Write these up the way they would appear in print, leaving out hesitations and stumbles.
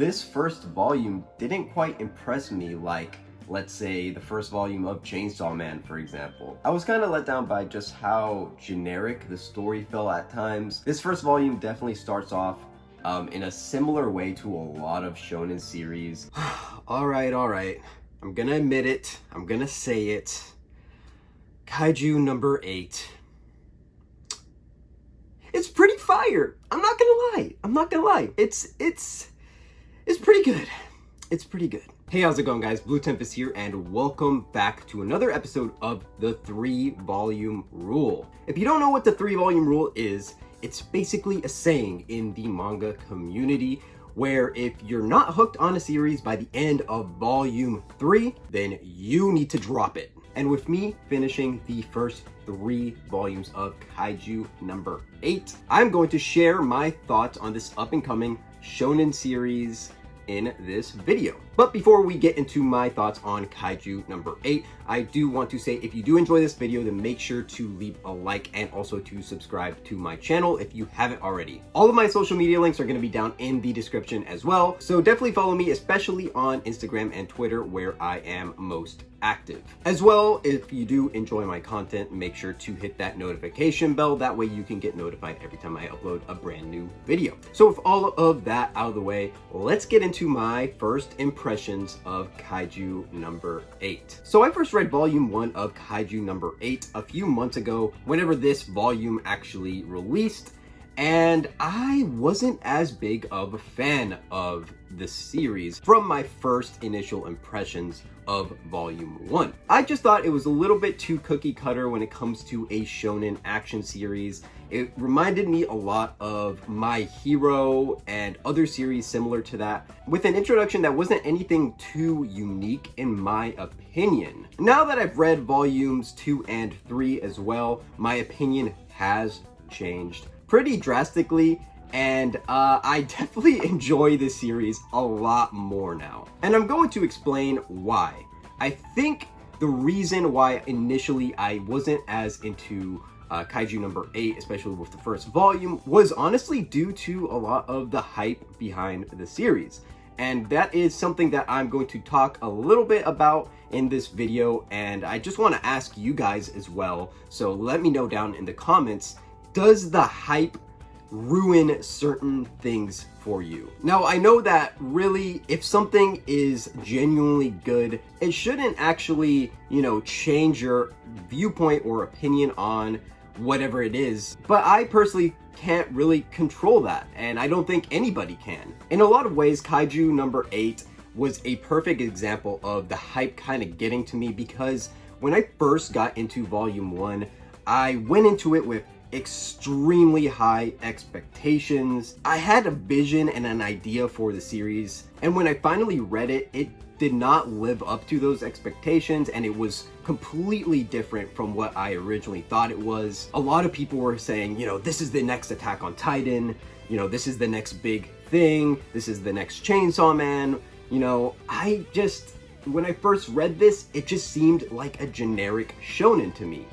This first volume didn't quite impress me like, let's say, the first volume of Chainsaw Man, for example. I was kind of let down by just how generic the story felt at times. This first volume definitely starts off in a similar way to a lot of shonen series. all right. I'm gonna admit it. I'm gonna say it. Kaiju number 8. It's pretty fire. I'm not gonna lie. It's pretty good. It's pretty good. Hey, how's it going, guys? Blue Tempest here, and welcome back to another episode of the 3-volume rule. If you don't know what the 3-volume rule is, it's basically a saying in the manga community where if you're not hooked on a series by the end of volume 3, then you need to drop it. And with me finishing the first 3 volumes of Kaiju number 8, I'm going to share my thoughts on this up-and-coming shonen series in this video. But before we get into my thoughts on Kaiju number 8, I do want to say if you do enjoy this video, then make sure to leave a like and also to subscribe to my channel if you haven't already. All of my social media links are going to be down in the description as well, so definitely follow me, especially on Instagram and Twitter where I am most active. As well, if you do enjoy my content, make sure to hit that notification bell. That way you can get notified every time I upload a brand new video. So with all of that out of the way, let's get into my first impressions of Kaiju number 8. So I first read volume 1 of Kaiju number 8 a few months ago, whenever this volume actually released, and I wasn't as big of a fan of the series from my first initial impressions of volume 1. I just thought it was a little bit too cookie cutter when it comes to a shonen action series. It reminded me a lot of My Hero and other series similar to that, with an introduction that wasn't anything too unique in my opinion. Now that I've read volumes 2 and 3 as well, my opinion has changed pretty drastically, and I definitely enjoy this series a lot more now. And I'm going to explain why. I think the reason why initially I wasn't as into Kaiju number 8, especially with the first volume, was honestly due to a lot of the hype behind the series. And that is something that I'm going to talk a little bit about in this video, and I just want to ask you guys as well, so let me know down in the comments, does the hype ruin certain things for you? Now, I know that really, if something is genuinely good, it shouldn't actually, change your viewpoint or opinion on whatever it is. But I personally can't really control that, and I don't think anybody can. In a lot of ways, Kaiju number 8 was a perfect example of the hype kind of getting to me, because when I first got into volume 1, I went into it with extremely high expectations. I had a vision and an idea for the series, and when I finally read it, it did not live up to those expectations, and it was completely different from what I originally thought it was. A lot of people were saying, this is the next Attack on Titan, this is the next big thing, this is the next Chainsaw Man. When I first read this, it just seemed like a generic shonen to me.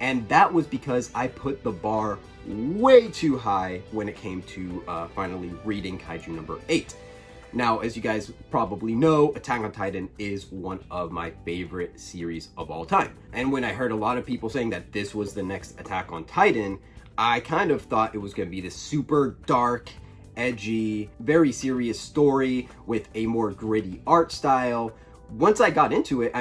And that was because I put the bar way too high when it came to finally reading Kaiju number 8. Now, as you guys probably know, Attack on Titan is one of my favorite series of all time. And when I heard a lot of people saying that this was the next Attack on Titan, I kind of thought it was going to be this super dark, edgy, very serious story with a more gritty art style. Once I got into it,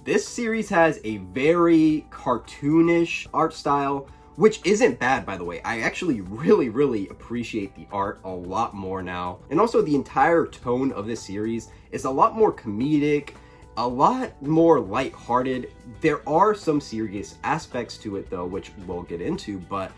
this series has a very cartoonish art style, which isn't bad, by the way. I actually really appreciate the art a lot more now. And also the entire tone of this series is a lot more comedic, a lot more lighthearted. There are some serious aspects to it though, which we'll get into, but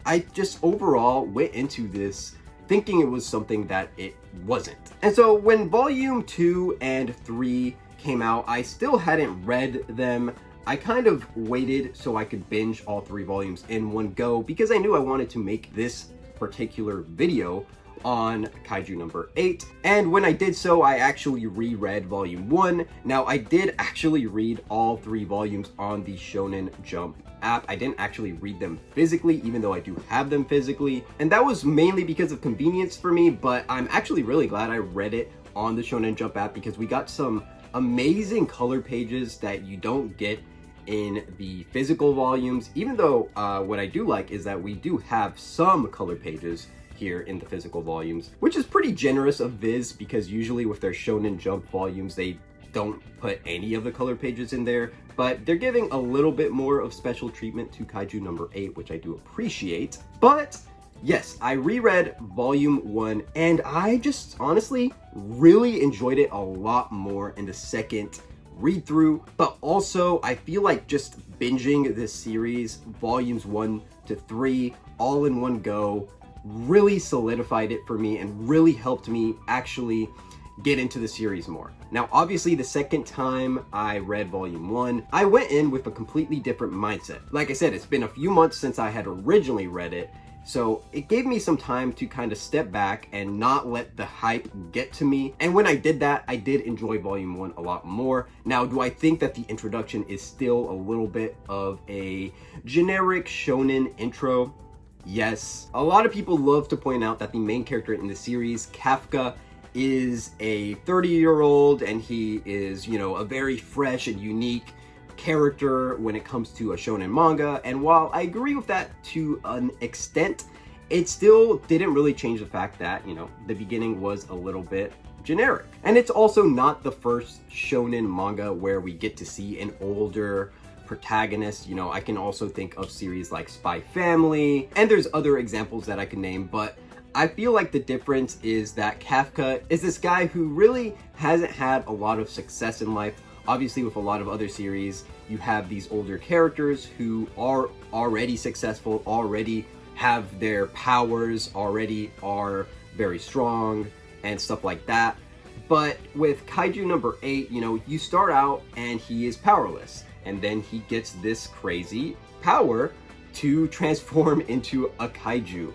I just overall went into this thinking it was something that it wasn't. And so when volume 2 and 3 came out, I still hadn't read them. I kind of waited so I could binge all 3 volumes in one go, because I knew I wanted to make this particular video on Kaiju number 8. And when I did so, I actually reread volume 1. Now, I did actually read all 3 volumes on the Shonen Jump app. I didn't actually read them physically, even though I do have them physically. And that was mainly because of convenience for me, but I'm actually really glad I read it on the Shonen Jump app because we got some amazing color pages that you don't get in the physical volumes, even though what I do like is that we do have some color pages here in the physical volumes, which is pretty generous of Viz because usually with their Shonen Jump volumes, they don't put any of the color pages in there, but they're giving a little bit more of special treatment to Kaiju number 8, which I do appreciate. But yes, I reread volume 1 and I just honestly really enjoyed it a lot more in the second read through, but also I feel like just binging this series, volumes 1 to 3, all in one go, really solidified it for me and really helped me actually get into the series more. Now, obviously, the second time I read volume 1, I went in with a completely different mindset. Like I said, it's been a few months since I had originally read it, so it gave me some time to kind of step back and not let the hype get to me. And when I did that, I did enjoy volume 1 a lot more. Now, do I think that the introduction is still a little bit of a generic shonen intro? Yes. A lot of people love to point out that the main character in the series, Kafka, is a 30-year-old and he is, you know, a very fresh and unique character when it comes to a shonen manga. And while I agree with that to an extent, it still didn't really change the fact that, you know, the beginning was a little bit generic. And it's also not the first shonen manga where we get to see an older protagonist. You know, I can also think of series like Spy Family, and there's other examples that I can name, but I feel like the difference is that Kafka is this guy who really hasn't had a lot of success in life. Obviously, with a lot of other series, you have these older characters who are already successful, already have their powers, already are very strong and stuff like that. But with Kaiju number 8, you know, you start out and he is powerless, and then he gets this crazy power to transform into a kaiju.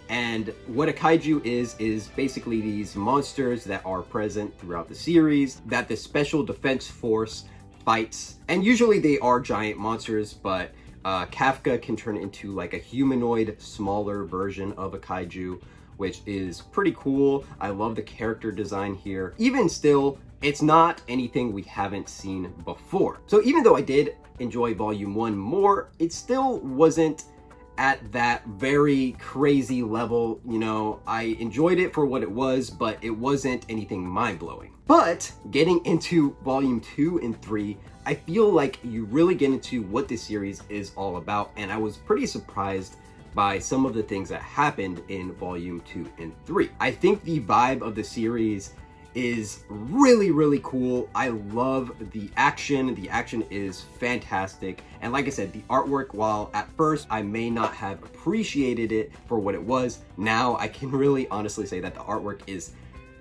And what a kaiju is basically these monsters that are present throughout the series that the Special Defense Force fights. And usually they are giant monsters, but Kafka can turn into like a humanoid, smaller version of a kaiju, which is pretty cool. I love the character design here. Even still, it's not anything we haven't seen before. So even though I did enjoy volume 1 more, it still wasn't at that very crazy level. You know, I enjoyed it for what it was, but it wasn't anything mind-blowing. But getting into volume 2 and 3, I feel like you really get into what this series is all about, and I was pretty surprised by some of the things that happened in volume 2 and 3. I think the vibe of the series is really, really cool. I love the action. The action is fantastic. And like I said, the artwork, while at first I may not have appreciated it for what it was, now I can really honestly say that the artwork is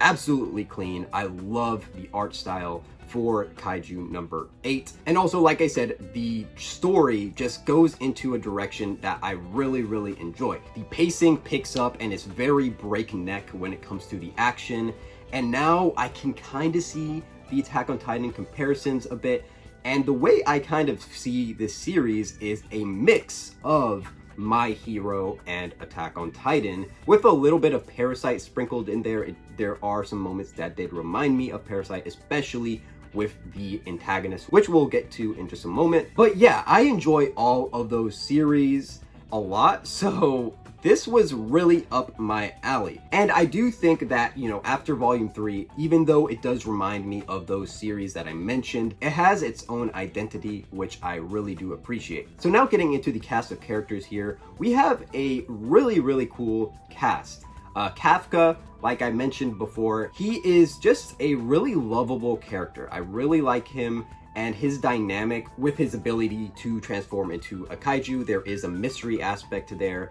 absolutely clean. I love the art style for Kaiju number 8. And also, like I said, the story just goes into a direction that I really, really enjoy. The pacing picks up and it's very breakneck when it comes to the action. And now I can kind of see the Attack on Titan comparisons a bit. And the way I kind of see this series is a mix of My Hero and Attack on Titan with a little bit of Parasite sprinkled in there. There are some moments that did remind me of Parasite, especially with the antagonist, which we'll get to in just a moment. But yeah, I enjoy all of those series a lot. So this was really up my alley. And I do think that, you know, after volume 3, even though it does remind me of those series that I mentioned, it has its own identity, which I really do appreciate. So now getting into the cast of characters here, we have a really, really cool cast. Kafka, like I mentioned before, he is just a really lovable character. I really like him and his dynamic with his ability to transform into a kaiju. There is a mystery aspect there.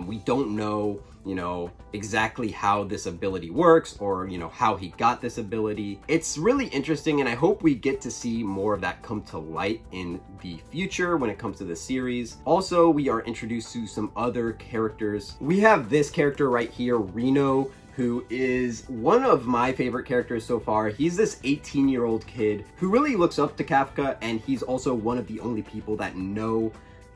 We don't know, you know, exactly how this ability works or, you know, how he got this ability. It's really interesting, and I hope we get to see more of that come to light in the future when it comes to the series. Also, we are introduced to some other characters. We have this character right here, Reno, who is one of my favorite characters so far. He's this 18-year-old kid who really looks up to Kafka, and he's also one of the only people that know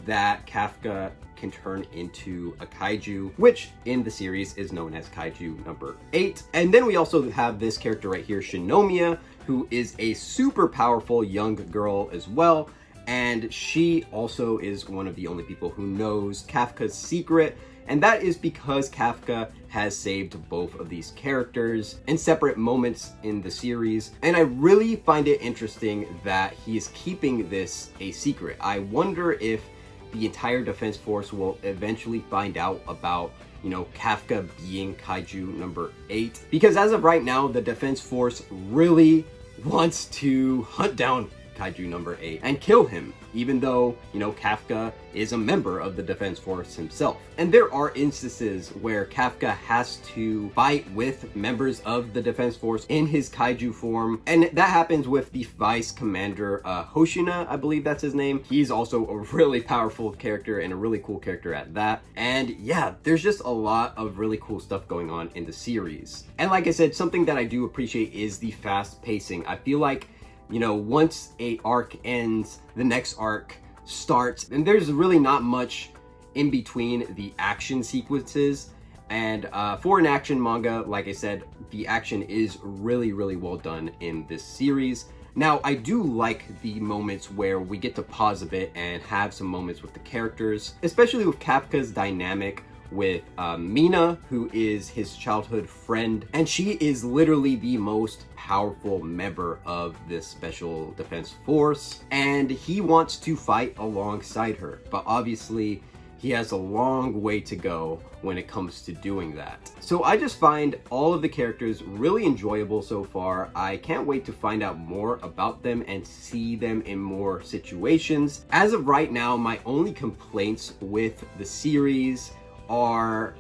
that Kafka can turn into a kaiju, which in the series is known as Kaiju number 8. And then we also have this character right here, Shinomiya, who is a super powerful young girl as well. And she also is one of the only people who knows Kafka's secret. And that is because Kafka has saved both of these characters in separate moments in the series. And I really find it interesting that he is keeping this a secret. I wonder if the entire Defense Force will eventually find out about, you know, Kafka being Kaiju number 8. Because as of right now, the Defense Force really wants to hunt down Kaiju number 8 and kill him, even though, you know, Kafka is a member of the Defense Force himself. And there are instances where Kafka has to fight with members of the Defense Force in his Kaiju form, and that happens with the Vice Commander Hoshina, I believe that's his name. He's also a really powerful character and a really cool character at that. And yeah, there's just a lot of really cool stuff going on in the series. And like I said, something that I do appreciate is the fast pacing. I feel like, you know, once a arc ends, the next arc starts, and there's really not much in between the action sequences. And for an action manga, like I said, the action is really, really well done in this series. Now, I do like the moments where we get to pause a bit and have some moments with the characters, especially with Kafka's dynamic with Mina, who is his childhood friend, and she is literally the most powerful member of this special defense force, and he wants to fight alongside her, but obviously he has a long way to go when it comes to doing that. So I just find all of the characters really enjoyable so far. I can't wait to find out more about them and see them in more situations. As of right now, my only complaints with the series are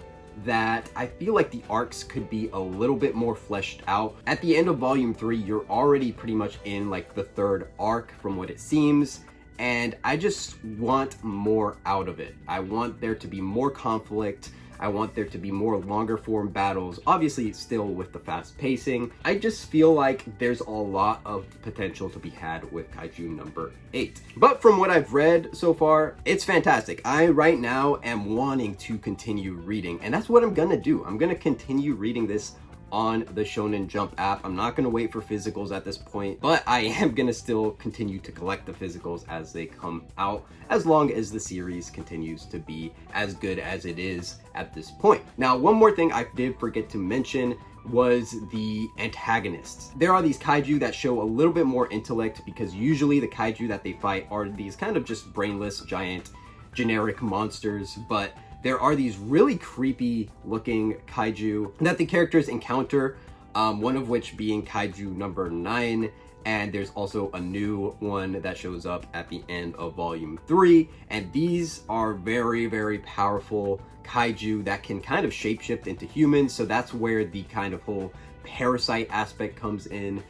that I feel like the arcs could be a little bit more fleshed out. At the end of volume 3, you're already pretty much in like the 3rd arc from what it seems, and I just want more out of it. I want there to be more conflict. I want there to be more longer form battles, obviously still with the fast pacing. I just feel like there's a lot of potential to be had with Kaiju number 8. But from what I've read so far, it's fantastic. I right now am wanting to continue reading, and that's what I'm gonna do. I'm gonna continue reading this on the Shonen Jump app. I'm not gonna wait for physicals at this point, but I am gonna still continue to collect the physicals as they come out, as long as the series continues to be as good as it is at this point. Now, one more thing I did forget to mention was the antagonists. There are these kaiju that show a little bit more intellect, because usually the kaiju that they fight are these kind of just brainless, giant, generic monsters, but there are these really creepy looking kaiju that the characters encounter, one of which being Kaiju number 9, and there's also a new one that shows up at the end of volume 3, and these are very, very powerful kaiju that can kind of shapeshift into humans, so that's where the kind of whole parasite aspect comes in.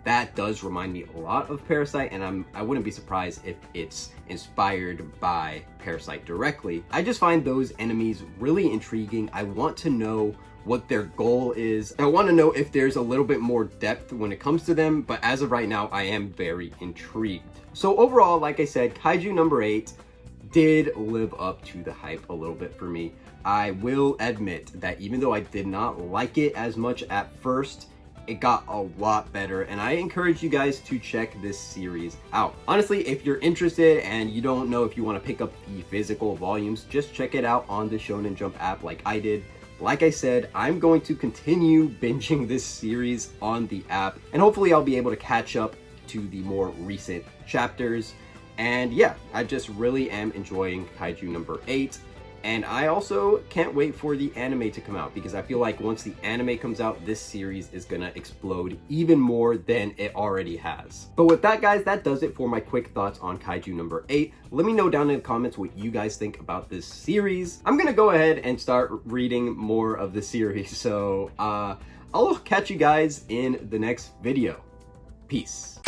That does remind me a lot of Parasite, and I wouldn't be surprised if it's inspired by Parasite directly. I just find those enemies really intriguing. I want to know what their goal is. I want to know if there's a little bit more depth when it comes to them, but as of right now, I am very intrigued. So overall, like I said, Kaiju number 8 did live up to the hype a little bit for me. I will admit that even though I did not like it as much at first, it got a lot better, and I encourage you guys to check this series out. Honestly, if you're interested and you don't know if you want to pick up the physical volumes, just check it out on the Shonen Jump app like I did. Like I said, I'm going to continue binging this series on the app, and hopefully I'll be able to catch up to the more recent chapters. And yeah, I just really am enjoying Kaiju number 8. And I also can't wait for the anime to come out, because I feel like once the anime comes out, this series is gonna explode even more than it already has. But with that, guys, that does it for my quick thoughts on Kaiju number 8. Let me know down in the comments what you guys think about this series. I'm gonna go ahead and start reading more of the series, so I'll catch you guys in the next video. Peace.